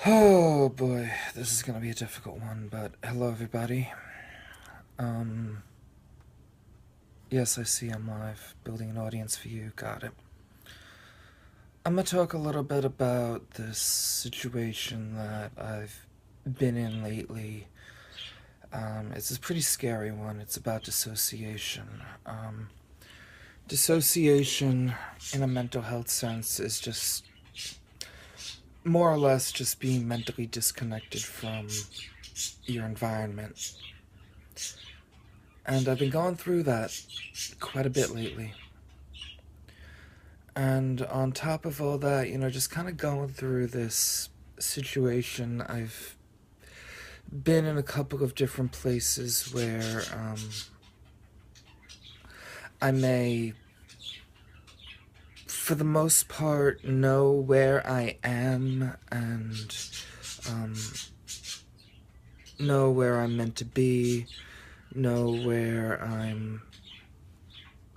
Oh boy, this is gonna be a difficult one, but hello everybody. Um, yes, I see I'm live, building an audience for you, got it. I'm gonna talk a little bit about this situation that I've been in lately. It's a pretty scary one. It's about dissociation. Dissociation, in a mental health sense, is just more or less just being mentally disconnected from your environment. And I've been going through that quite a bit lately. And on top of all that, just kind of going through this situation, I've been in a couple of different places where I may, for the most part, know where I am and um, know where I'm meant to be, know where I'm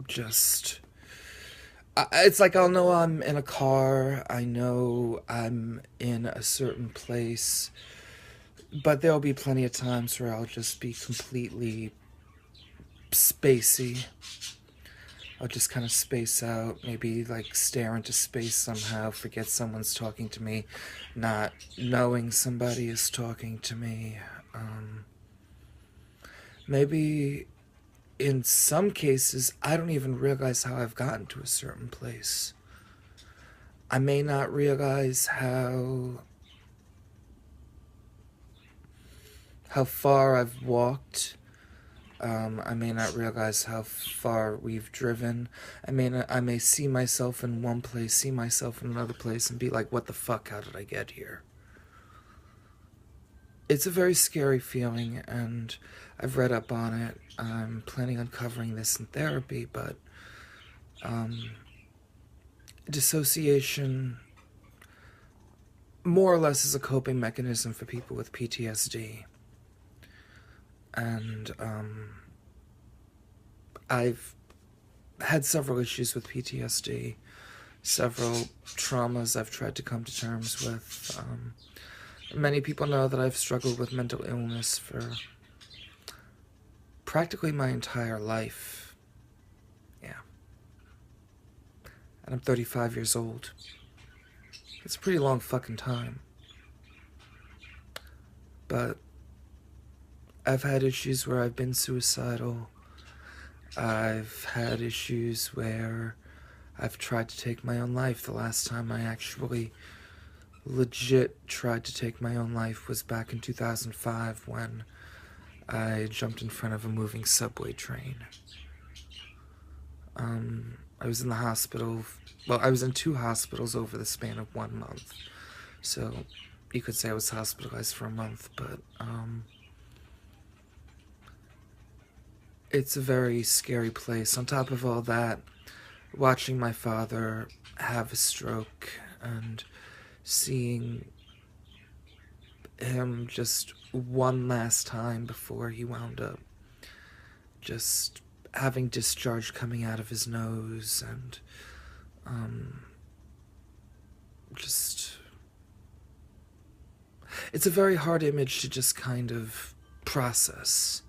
just... It's like I'll know I'm in a car, I know I'm in a certain place, but there'll be plenty of times where I'll just be completely spacey. I'll just kind of space out, maybe like stare into space somehow, forget someone's talking to me, not knowing somebody is talking to me. Maybe in some cases, I don't even realize how I've gotten to a certain place. I may not realize how far I've walked. I may not realize how far we've driven. I may see myself in one place, see myself in another place, and be like, what the fuck, how did I get here? It's a very scary feeling, and I've read up on it. I'm planning on covering this in therapy, but dissociation more or less is a coping mechanism for people with PTSD. And I've had several issues with PTSD, several traumas I've tried to come to terms with. Many people know that I've struggled with mental illness for practically my entire life. Yeah. And I'm 35 years old. It's a pretty long fucking time. But I've had issues where I've been suicidal. I've had issues where I've tried to take my own life. The last time I actually legit tried to take my own life was back in 2005 when I jumped in front of a moving subway train. I was in the hospital. Well, I was in 2 hospitals over the span of 1 month. So you could say I was hospitalized for a month, but it's a very scary place. On top of all that, watching my father have a stroke and seeing him just one last time before he wound up just having discharge coming out of his nose, and just... It's a very hard image to just kind of process.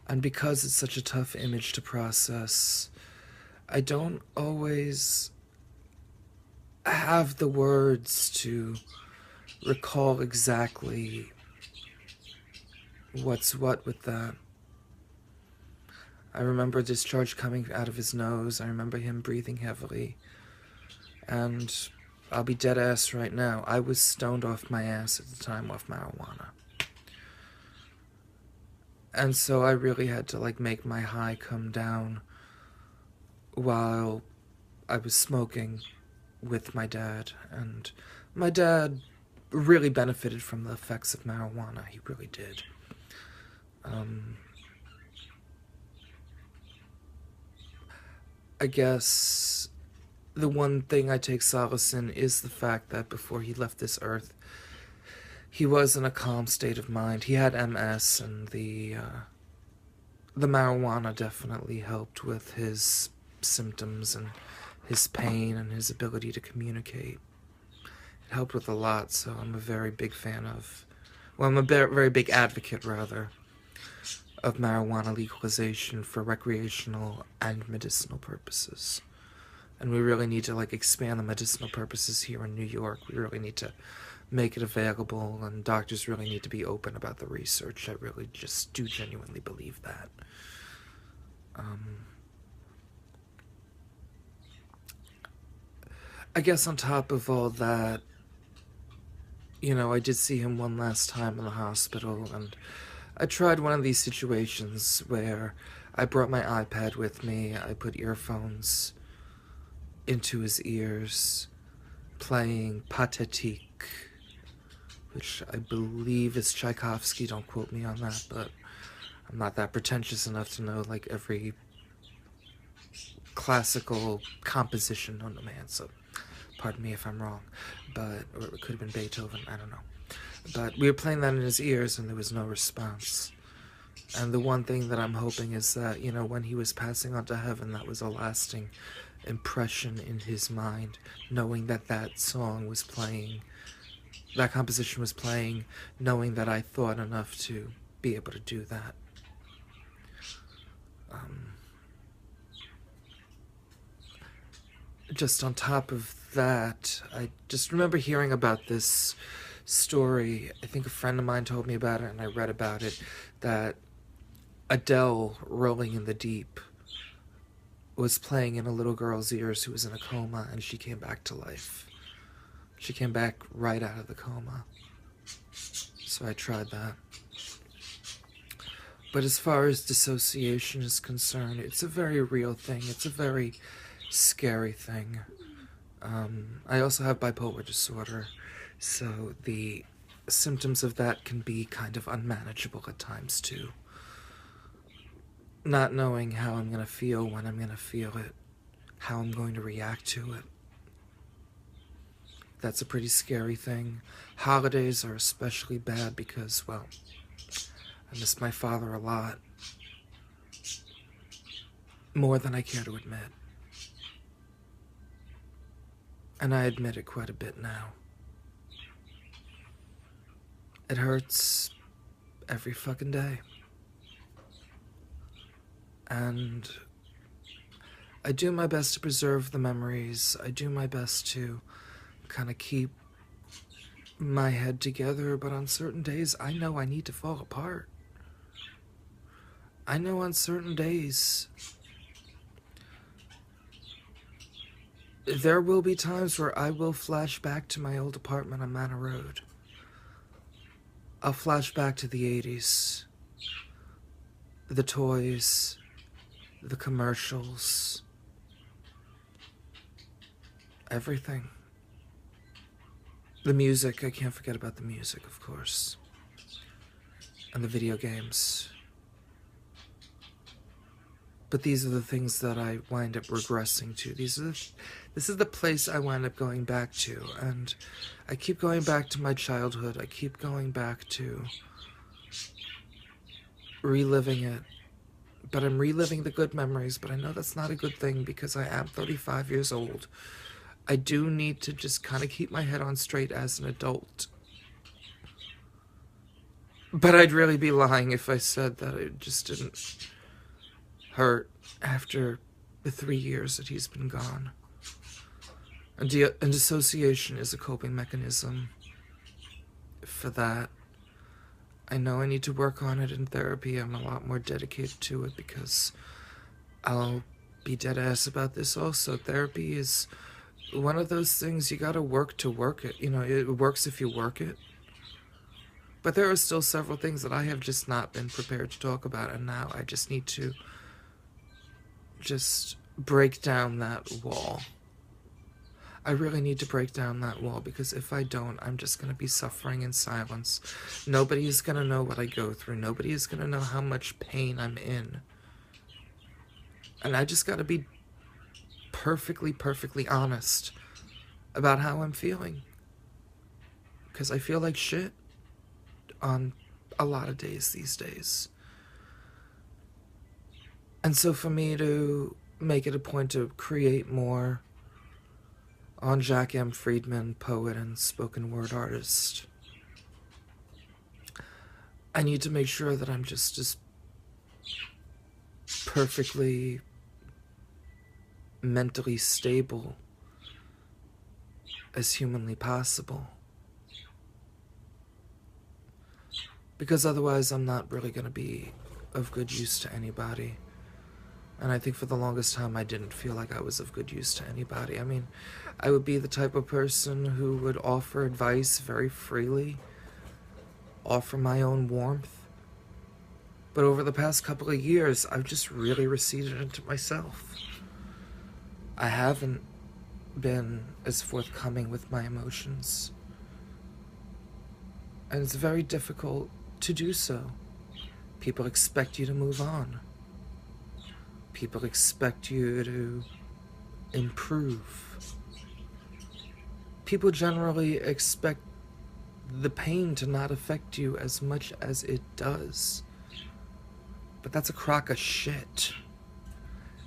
And because it's such a tough image to process, I don't always have the words to recall exactly what's what with that. I remember discharge coming out of his nose. I remember him breathing heavily. And I'll be dead ass right now. I was stoned off my ass at the time off marijuana. And so I really had to make my high come down while I was smoking with my dad. And my dad really benefited from the effects of marijuana. He really did. I guess the one thing I take solace in is the fact that before he left this earth, he was in a calm state of mind. He had MS, and the marijuana definitely helped with his symptoms and his pain and his ability to communicate. It helped with a lot, so I'm a very big fan of, well, I'm a very big advocate, rather, of marijuana legalization for recreational and medicinal purposes. And we really need to, like, expand the medicinal purposes here in New York. We really need to make it available, and doctors really need to be open about the research. I really just do genuinely believe that. I guess on top of all that, you know, I did see him one last time in the hospital, and I tried one of these situations where I brought my iPad with me, I put earphones into his ears, playing Pathétique, which I believe is Tchaikovsky, don't quote me on that, but I'm not that pretentious enough to know, like, every classical composition known to man, so pardon me if I'm wrong, but, or it could have been Beethoven, I don't know. But we were playing that in his ears, and there was no response. And the one thing that I'm hoping is that, you know, when he was passing on to heaven, that was a lasting impression in his mind, knowing that that song was playing, that composition was playing, knowing that I thought enough to be able to do that. Just on top of that, I just remember hearing about this story. I think a friend of mine told me about it, and I read about it, that Adele, Rolling in the Deep, was playing in a little girl's ears who was in a coma, and she came back to life. She came back right out of the coma. So I tried that. But as far as dissociation is concerned, it's a very real thing. It's a very scary thing. I also have bipolar disorder, so the symptoms of that can be kind of unmanageable at times too. Not knowing how I'm going to feel when I'm going to feel it, how I'm going to react to it. That's a pretty scary thing. Holidays are especially bad because, well, I miss my father a lot. More than I care to admit. And I admit it quite a bit now. It hurts every fucking day. And I do my best to preserve the memories. I do my best to kind of keep my head together, but on certain days, I know I need to fall apart. I know on certain days, there will be times where I will flash back to my old apartment on Manor Road. I'll flash back to the 80s. The toys, the commercials, everything. The music, I can't forget about the music, of course. And the video games. But these are the things that I wind up regressing to. This is the place I wind up going back to. And I keep going back to my childhood. I keep going back to reliving it. But I'm reliving the good memories, but I know that's not a good thing because I am 35 years old. I do need to just kind of keep my head on straight as an adult. But I'd really be lying if I said that it just didn't hurt after the 3 years that he's been gone. And dissociation is a coping mechanism for that. I know I need to work on it in therapy. I'm a lot more dedicated to it because I'll be dead ass about this also. Therapy is one of those things you gotta work to work it. You know, it works if you work it. But there are still several things that I have just not been prepared to talk about, and now I just need to just break down that wall. I really need to break down that wall because if I don't, I'm just going to be suffering in silence. Nobody is going to know what I go through. Nobody is going to know how much pain I'm in. And I just got to be perfectly honest about how I'm feeling. Because I feel like shit on a lot of days these days. And so for me to make it a point to create more on Jack M. Friedman, poet and spoken word artist. I need to make sure that I'm just as perfectly mentally stable as humanly possible. Because otherwise I'm not really going to be of good use to anybody. And I think for the longest time I didn't feel like I was of good use to anybody. I mean, I would be the type of person who would offer advice very freely, offer my own warmth. But over the past couple of years, I've just really receded into myself. I haven't been as forthcoming with my emotions. And it's very difficult to do so. People expect you to move on. People expect you to improve. People generally expect the pain to not affect you as much as it does. But that's a crock of shit.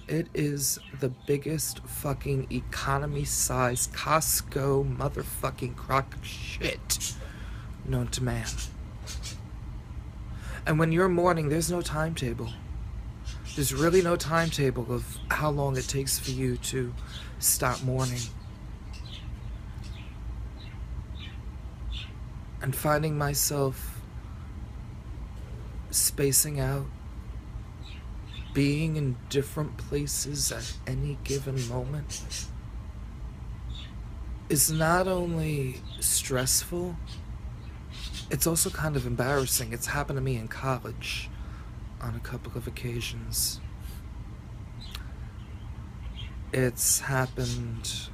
It is the biggest fucking economy-sized Costco motherfucking crock of shit known to man. And when you're mourning, there's no timetable. There's really no timetable of how long it takes for you to stop mourning. And finding myself spacing out, being in different places at any given moment, is not only stressful, it's also kind of embarrassing. It's happened to me in college on a couple of occasions. It's happened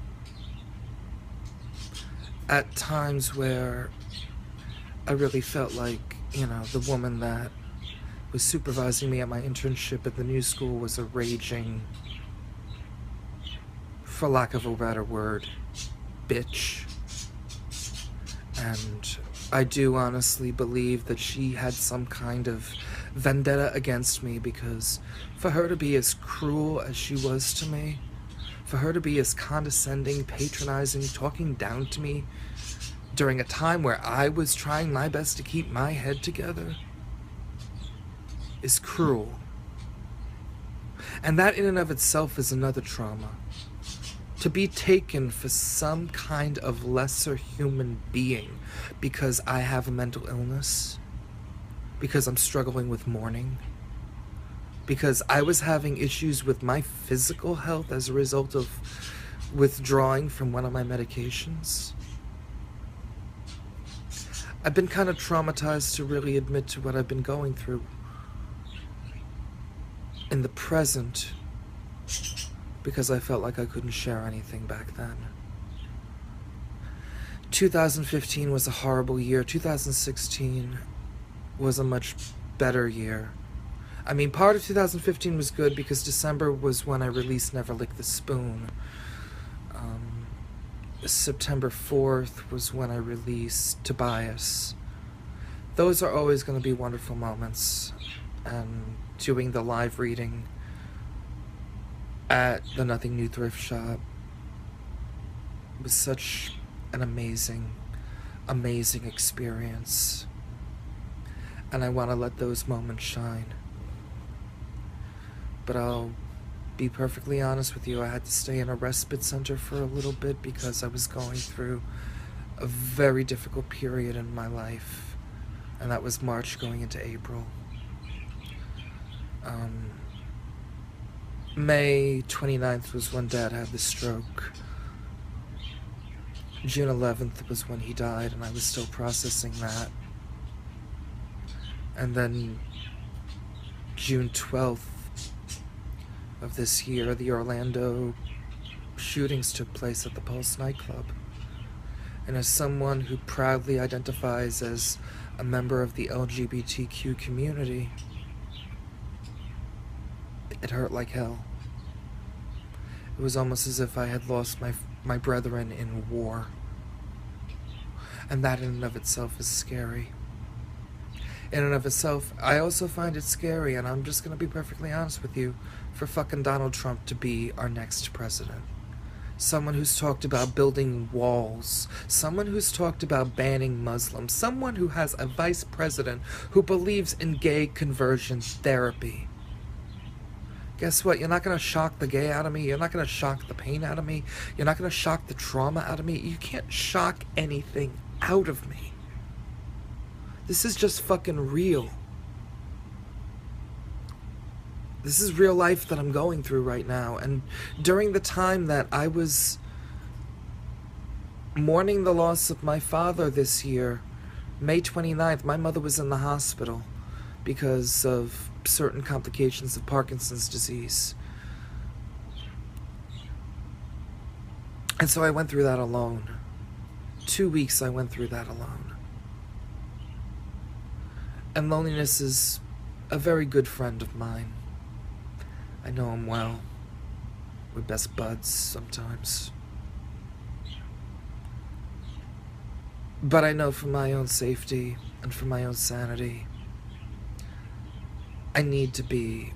at times where I really felt like, the woman that was supervising me at my internship at the new school was a raging, for lack of a better word, bitch. And I do honestly believe that she had some kind of vendetta against me, because for her to be as cruel as she was to me, for her to be as condescending, patronizing, talking down to me during a time where I was trying my best to keep my head together, is cruel. And that in and of itself is another trauma. To be taken for some kind of lesser human being because I have a mental illness, because I'm struggling with mourning, because I was having issues with my physical health as a result of withdrawing from one of my medications. I've been kind of traumatized to really admit to what I've been going through in the present, because I felt like I couldn't share anything back then. 2015 was a horrible year. 2016 was a much better year. I mean, part of 2015 was good because December was when I released Never Lick the Spoon. September 4th was when I released Tobias. Those are always going to be wonderful moments. And doing the live reading at the Nothing New thrift shop was such an amazing experience. And I want to let those moments shine. But I'll be perfectly honest with you, I had to stay in a respite center for a little bit because I was going through a very difficult period in my life. And that was March going into April. May 29th was when Dad had the stroke. June 11th was when he died, and I was still processing that. And then June 12th of this year, the Orlando shootings took place at the Pulse nightclub. And as someone who proudly identifies as a member of the LGBTQ community, it hurt like hell. It was almost as if I had lost my brethren in war. And that in and of itself is scary. In and of itself, I also find it scary, and I'm just gonna be perfectly honest with you, for fucking Donald Trump to be our next president. someone who's talked about building walls, someone who's talked about banning Muslims, someone who has a vice president who believes in gay conversion therapy. Guess what? You're not going to shock the gay out of me. You're not going to shock the pain out of me. You're not going to shock the trauma out of me. You can't shock anything out of me. This is just fucking real. This is real life that I'm going through right now. And during the time that I was mourning the loss of my father this year, May 29th, my mother was in the hospital because of certain complications of Parkinson's disease. And so I went through that alone. 2 weeks I went through that alone. And loneliness is a very good friend of mine. I know him well. We're best buds sometimes. But I know for my own safety and for my own sanity, I need to be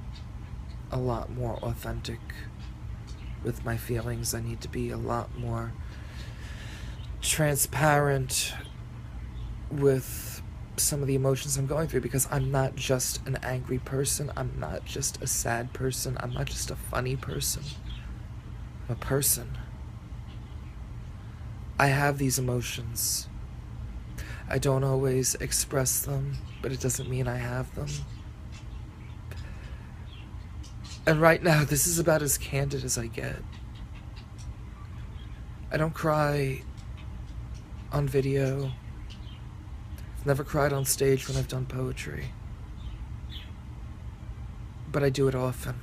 a lot more authentic with my feelings. I need to be a lot more transparent with some of the emotions I'm going through, because I'm not just an angry person. I'm not just a sad person. I'm not just a funny person. I'm a person. I have these emotions. I don't always express them, but it doesn't mean I have them. And right now, this is about as candid as I get. I don't cry on video. I've never cried on stage when I've done poetry. But I do it often.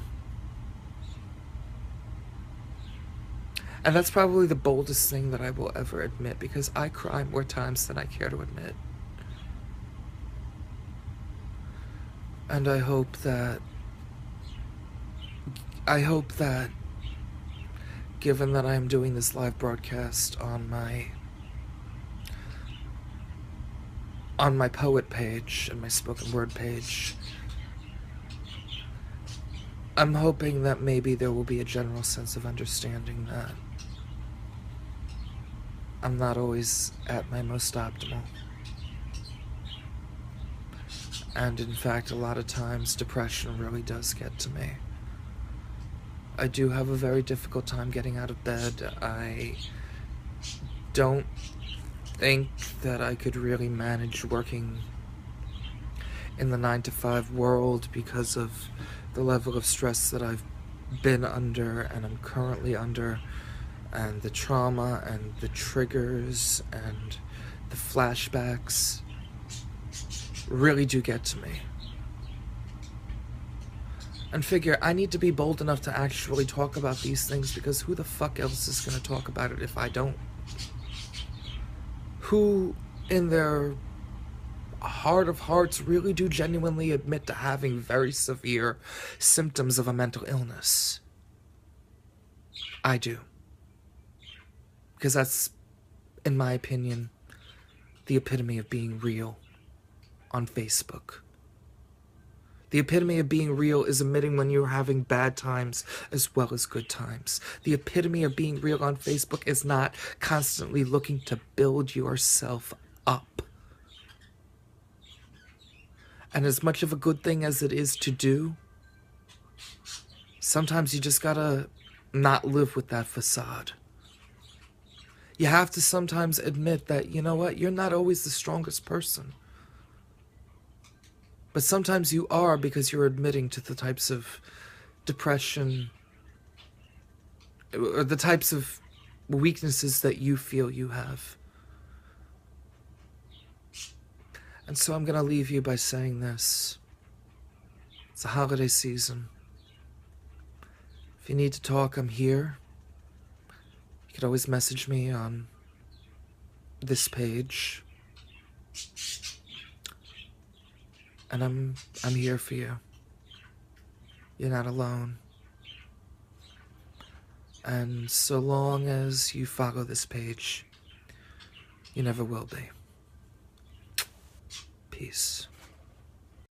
And that's probably the boldest thing that I will ever admit, because I cry more times than I care to admit. And I hope that given that I'm doing this live broadcast on my poet page and my spoken word page, I'm hoping that maybe there will be a general sense of understanding that I'm not always at my most optimal. And in fact, a lot of times depression really does get to me. I do have a very difficult time getting out of bed. I don't think that I could really manage working in the 9-to-5 world because of the level of stress that I've been under and I'm currently under, and the trauma and the triggers and the flashbacks really do get to me. And figure, I need to be bold enough to actually talk about these things, because who the fuck else is going to talk about it if I don't? Who, in their heart of hearts, really do genuinely admit to having very severe symptoms of a mental illness? I do. Because that's, in my opinion, the epitome of being real on Facebook. The epitome of being real is admitting when you're having bad times as well as good times. The epitome of being real on Facebook is not constantly looking to build yourself up. And as much of a good thing as it is to do, sometimes you just gotta not live with that facade. You have to sometimes admit that, you know what, you're not always the strongest person. But sometimes you are, because you're admitting to the types of depression or the types of weaknesses that you feel you have. And so I'm going to leave you by saying this. It's a holiday season. If you need to talk, I'm here. You can always message me on this page. And I'm here for you. You're not alone. And so long as you follow this page, you never will be. Peace.